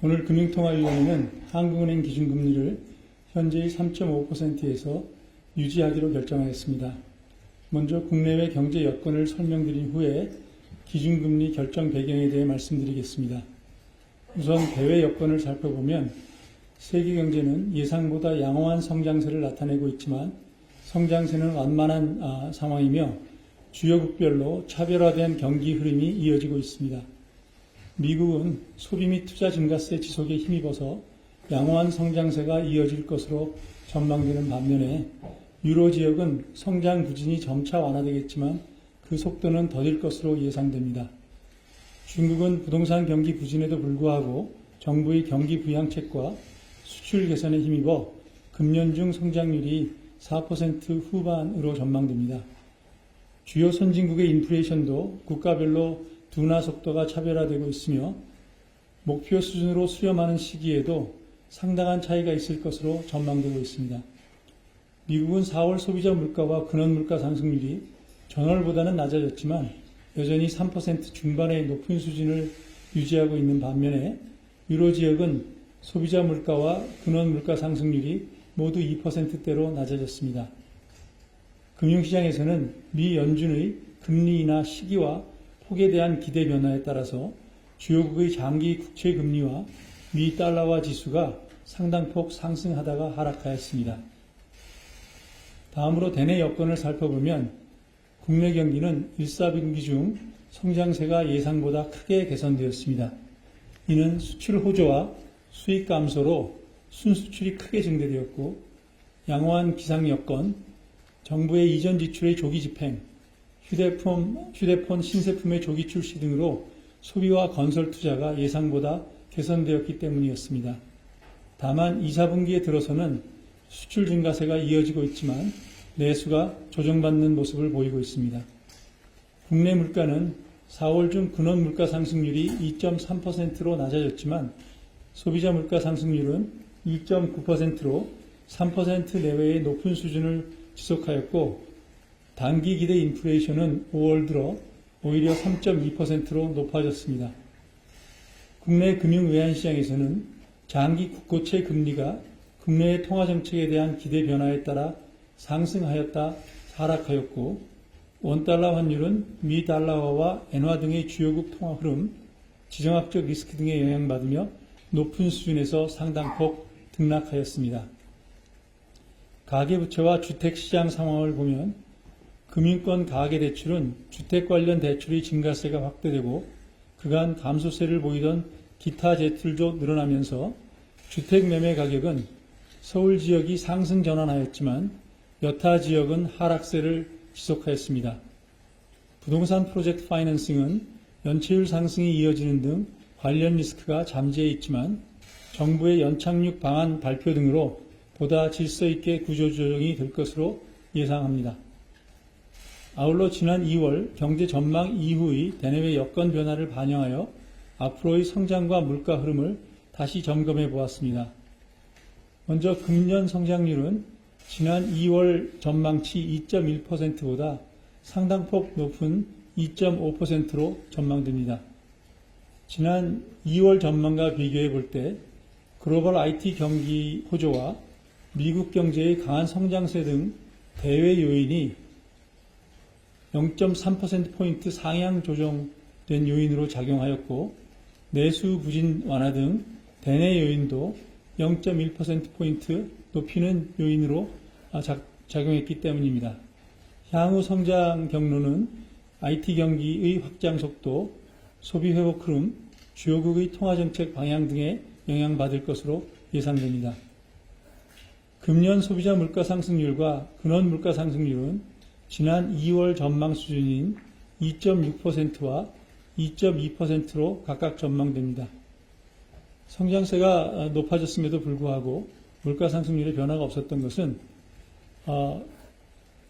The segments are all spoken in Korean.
오늘 금융통화위원회는 한국은행 기준금리를 현재의 3.5%에서 유지하기로 결정하였습니다. 먼저 국내외 경제 여건을 설명드린 후에 기준금리 결정 배경에 대해 말씀드리겠습니다. 우선 대외 여건을 살펴보면 세계 경제는 예상보다 양호한 성장세를 나타내고 있지만 성장세는 완만한 상황이며 주요국별로 차별화된 경기 흐름이 이어지고 있습니다. 미국은 소비 및 투자 증가세 지속에 힘입어서 양호한 성장세가 이어질 것으로 전망되는 반면에 유로 지역은 성장 부진이 점차 완화되겠지만 그 속도는 더딜 것으로 예상됩니다. 중국은 부동산 경기 부진에도 불구하고 정부의 경기 부양책과 수출 개선에 힘입어 금년 중 성장률이 4% 후반으로 전망됩니다. 주요 선진국의 인플레이션도 국가별로 둔화 속도가 차별화되고 있으며 목표 수준으로 수렴하는 시기에도 상당한 차이가 있을 것으로 전망되고 있습니다. 미국은 4월 소비자 물가와 근원 물가 상승률이 전월보다는 낮아졌지만 여전히 3% 중반의 높은 수준을 유지하고 있는 반면에 유로 지역은 소비자 물가와 근원 물가 상승률이 모두 2%대로 낮아졌습니다. 금융시장에서는 미 연준의 금리 인하 시기와 폭에 대한 기대 변화에 따라서 주요국의 장기 국채 금리와 미 달러화 지수가 상당폭 상승하다가 하락하였습니다. 다음으로 대내 여건을 살펴보면 국내 경기는 1사분기 중 성장세가 예상보다 크게 개선되었습니다. 이는 수출 호조와 수익 감소로 순수출이 크게 증대되었고 양호한 기상 여건, 정부의 이전 지출의 조기 집행, 휴대폰 신제품의 조기 출시 등으로 소비와 건설 투자가 예상보다 개선되었기 때문이었습니다. 다만 2, 4분기에 들어서는 수출 증가세가 이어지고 있지만 내수가 조정받는 모습을 보이고 있습니다. 국내 물가는 4월 중 근원 물가 상승률이 2.3%로 낮아졌지만 소비자 물가 상승률은 2.9%로 3% 내외의 높은 수준을 지속하였고 단기 기대 인플레이션은 5월 들어 오히려 3.2%로 높아졌습니다. 국내 금융 외환시장에서는 장기 국고채 금리가 국내의 통화정책에 대한 기대 변화에 따라 상승하였다 하락하였고 원달러 환율은 미 달러화와 엔화 등의 주요국 통화 흐름, 지정학적 리스크 등에 영향받으며 높은 수준에서 상당폭 등락하였습니다. 가계부채와 주택시장 상황을 보면 금융권 가계대출은 주택 관련 대출의 증가세가 확대되고 그간 감소세를 보이던 기타 대출도 늘어나면서 주택 매매 가격은 서울 지역이 상승 전환하였지만 여타 지역은 하락세를 지속하였습니다. 부동산 프로젝트 파이낸싱은 연체율 상승이 이어지는 등 관련 리스크가 잠재해 있지만 정부의 연착륙 방안 발표 등으로 보다 질서 있게 구조조정이 될 것으로 예상합니다. 아울러 지난 2월 경제 전망 이후의 대내외 여건 변화를 반영하여 앞으로의 성장과 물가 흐름을 다시 점검해 보았습니다. 먼저 금년 성장률은 지난 2월 전망치 2.1%보다 상당폭 높은 2.5%로 전망됩니다. 지난 2월 전망과 비교해 볼 때 글로벌 IT 경기 호조와 미국 경제의 강한 성장세 등 대외 요인이 0.3%포인트 상향 조정된 요인으로 작용하였고 내수 부진 완화 등 대내 요인도 0.1%포인트 높이는 요인으로 작용했기 때문입니다. 향후 성장 경로는 IT 경기의 확장 속도, 소비 회복 흐름, 주요국의 통화정책 방향 등에 영향받을 것으로 예상됩니다. 금년 소비자 물가 상승률과 근원 물가 상승률은 지난 2월 전망 수준인 2.6%와 2.2%로 각각 전망됩니다. 성장세가 높아졌음에도 불구하고 물가 상승률에 변화가 없었던 것은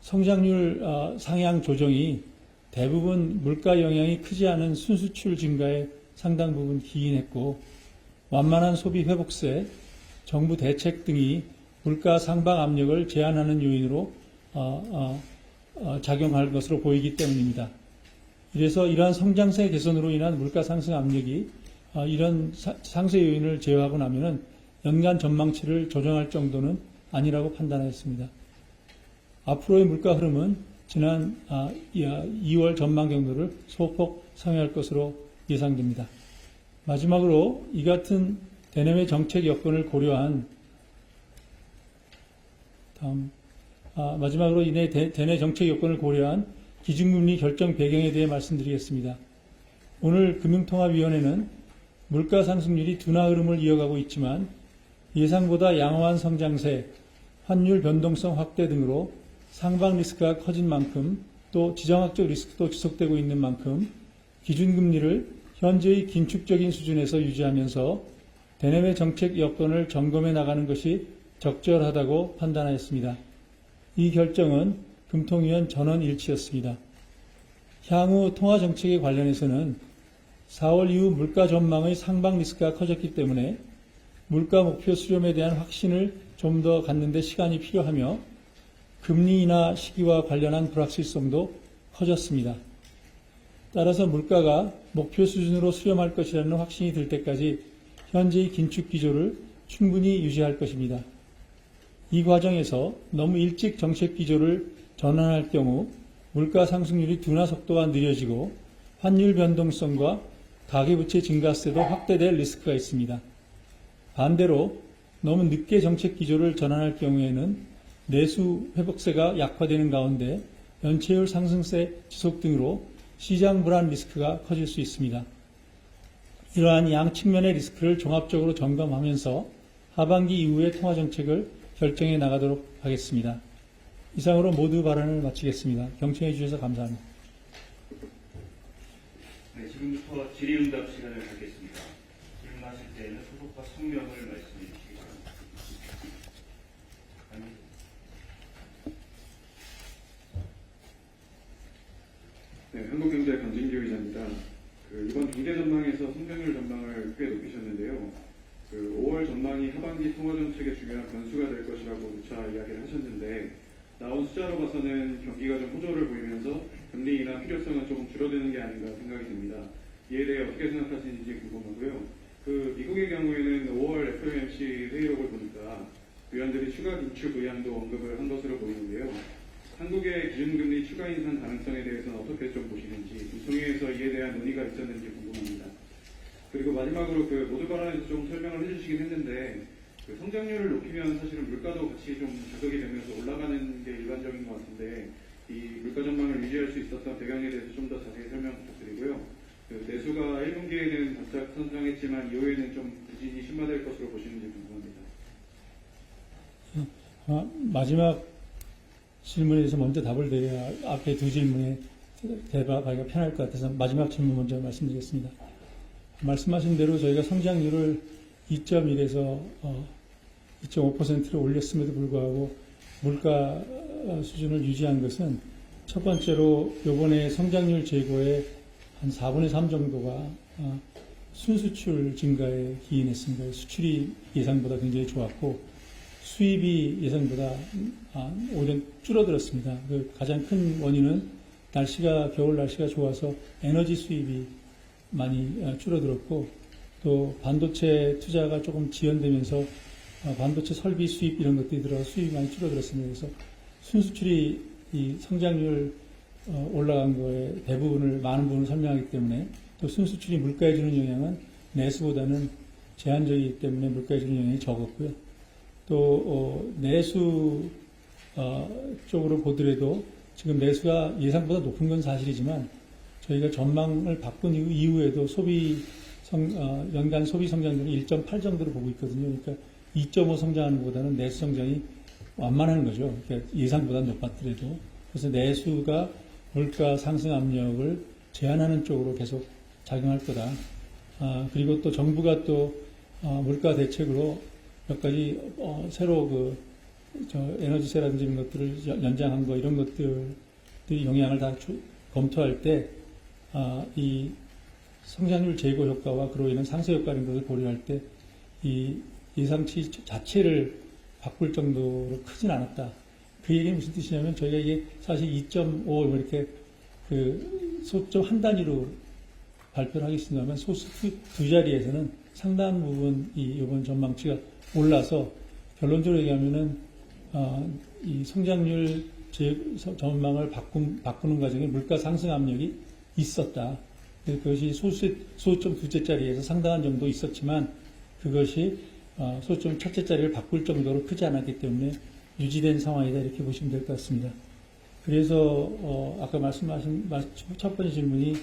성장률 상향 조정이 대부분 물가 영향이 크지 않은 순수출 증가에 상당 부분 기인했고 완만한 소비 회복세, 정부 대책 등이 물가 상방 압력을 제한하는 요인으로 작용할 것으로 보이기 때문입니다. 이래서 이러한 성장세 개선으로 인한 물가 상승 압력이 이런 상세 요인을 제외하고 나면은 연간 전망치를 조정할 정도는 아니라고 판단하였습니다. 앞으로의 물가 흐름은 지난 2월 전망 경로를 소폭 상회할 것으로 예상됩니다. 마지막으로 이 같은 대내외 정책 여건을 고려한 마지막으로 이내 대내 정책 여건을 고려한 기준금리 결정 배경에 대해 말씀드리겠습니다. 오늘 금융통화위원회는 물가 상승률이 둔화 흐름을 이어가고 있지만 예상보다 양호한 성장세, 환율 변동성 확대 등으로 상방 리스크가 커진 만큼 또 지정학적 리스크도 지속되고 있는 만큼 기준금리를 현재의 긴축적인 수준에서 유지하면서 대내외 정책 여건을 점검해 나가는 것이 적절하다고 판단하였습니다. 이 결정은 금통위원 전원 일치였습니다. 향후 통화정책에 관련해서는 4월 이후 물가 전망의 상방 리스크가 커졌기 때문에 물가 목표 수렴에 대한 확신을 좀 더 갖는 데 시간이 필요하며 금리 인하 시기와 관련한 불확실성도 커졌습니다. 따라서 물가가 목표 수준으로 수렴할 것이라는 확신이 들 때까지 현재의 긴축 기조를 충분히 유지할 것입니다. 이 과정에서 너무 일찍 정책 기조를 전환할 경우 물가 상승률이 둔화 속도가 느려지고 환율 변동성과 가계부채 증가세도 확대될 리스크가 있습니다. 반대로 너무 늦게 정책 기조를 전환할 경우에는 내수 회복세가 약화되는 가운데 연체율 상승세 지속 등으로 시장 불안 리스크가 커질 수 있습니다. 이러한 양 측면의 리스크를 종합적으로 점검하면서 하반기 이후의 통화정책을 결정해 나가도록 하겠습니다. 이상으로 모두 발언을 마치겠습니다. 경청해 주셔서 감사합니다. 네, 지금부터 질의응답 시간을 갖겠습니다. 질문하실 때에는 소속과 성명을 말씀해 주시기 바랍니다. 네, 한국경제 강진규 기자입니다. 이번 경제 전망에서 성장률 전망을 꽤 높이셨는데요. 5월 전망이 하반기 통화정책의 중요한 변수가 될 것이라고 누차 이야기를 하셨는데 나온 숫자로 봐서는 경기가 좀 호조를 보이면서 금리 인하 필요성은 조금 줄어드는 게 아닌가 생각이 듭니다. 이에 대해 어떻게 생각하시는지 궁금하고요. 미국의 경우에는 5월 FOMC 회의록을 보니까 위원들이 추가 긴축 의향도 언급을 한 것으로 보이는데요. 한국의 기준금리 추가 인상 가능성에 대해서는 어떻게 좀 보시는지, 금통위에서 이에 대한 논의가 있었는지 궁금합니다. 그리고 마지막으로 모두 발언에서 좀 설명을 해주시긴 했는데 성장률을 높이면 사실은 물가도 같이 좀 자극이 되면서 올라가는 게 일반적인 것 같은데 이 물가 전망을 유지할 수 있었던 배경에 대해서 좀 더 자세히 설명 부탁드리고요. 내수가 1분기에는 바짝 성장했지만 이후에는 좀 부진이 심화될 것으로 보시는지 궁금합니다. 마지막 질문에 대해서 먼저 답을 드려야 앞에 두 질문에 대답하기가 편할 것 같아서 마지막 질문 먼저 말씀드리겠습니다. 말씀하신 대로 저희가 성장률을 2.1에서 2.5%로 올렸음에도 불구하고 물가 수준을 유지한 것은 첫 번째로 이번에 성장률 제고의 한 4분의 3 정도가 순수출 증가에 기인했습니다. 수출이 예상보다 굉장히 좋았고 수입이 예상보다 오히려 줄어들었습니다. 가장 큰 원인은 겨울 날씨가 좋아서 에너지 수입이 많이 줄어들었고 또 반도체 투자가 조금 지연되면서 반도체 설비 수입 이런 것들이 들어서 수입이 많이 줄어들었습니다. 그래서 순수출이 이 성장률 올라간 거에 많은 부분을 설명하기 때문에 또 순수출이 물가에 주는 영향은 내수보다는 제한적이기 때문에 물가에 주는 영향이 적었고요. 또 내수 쪽으로 보더라도 지금 내수가 예상보다 높은 건 사실이지만 저희가 전망을 바꾼 이후에도 연간 소비 성장률은 1.8 정도로 보고 있거든요. 그러니까 2.5 성장하는 것보다는 내수 성장이 완만한 거죠. 그러니까 예상보다 높았더라도. 그래서 내수가 물가 상승 압력을 제한하는 쪽으로 계속 작용할 거다. 그리고 또 정부가 또 물가 대책으로 몇 가지 새로 에너지세라든지 이런 것들을 연장한 거 이런 것들이 영향을 다 검토할 때 이 성장률 제고 효과와 그로 인한 상쇄 효과 이런 것을 고려할 때 이 예상치 자체를 바꿀 정도로 크진 않았다. 그 얘기는 무슨 뜻이냐면 저희가 이게 사실 2.5 이렇게 소점 한 단위로 발표를 하겠습니다만 소수 두 자리에서는 상당한 부분 이번 전망치가 올라서 결론적으로 얘기하면은 이 성장률 전망을 바꾸는 과정에 물가 상승 압력이 있었다. 그것이 소수점 둘째 자리에서 상당한 정도 있었지만 그것이 소수점 첫째 자리를 바꿀 정도로 크지 않았기 때문에 유지된 상황이다 이렇게 보시면 될 것 같습니다. 그래서 아까 말씀하신 첫 번째 질문이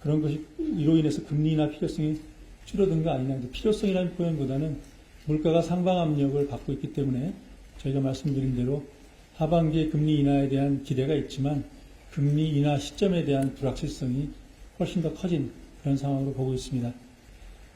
그런 것이 이로 인해서 금리 인하 필요성이 줄어든 거 아니냐. 필요성이라는 표현보다는 물가가 상방 압력을 받고 있기 때문에 저희가 말씀드린 대로 하반기에 금리 인하에 대한 기대가 있지만 금리 인하 시점에 대한 불확실성이 훨씬 더 커진 그런 상황으로 보고 있습니다.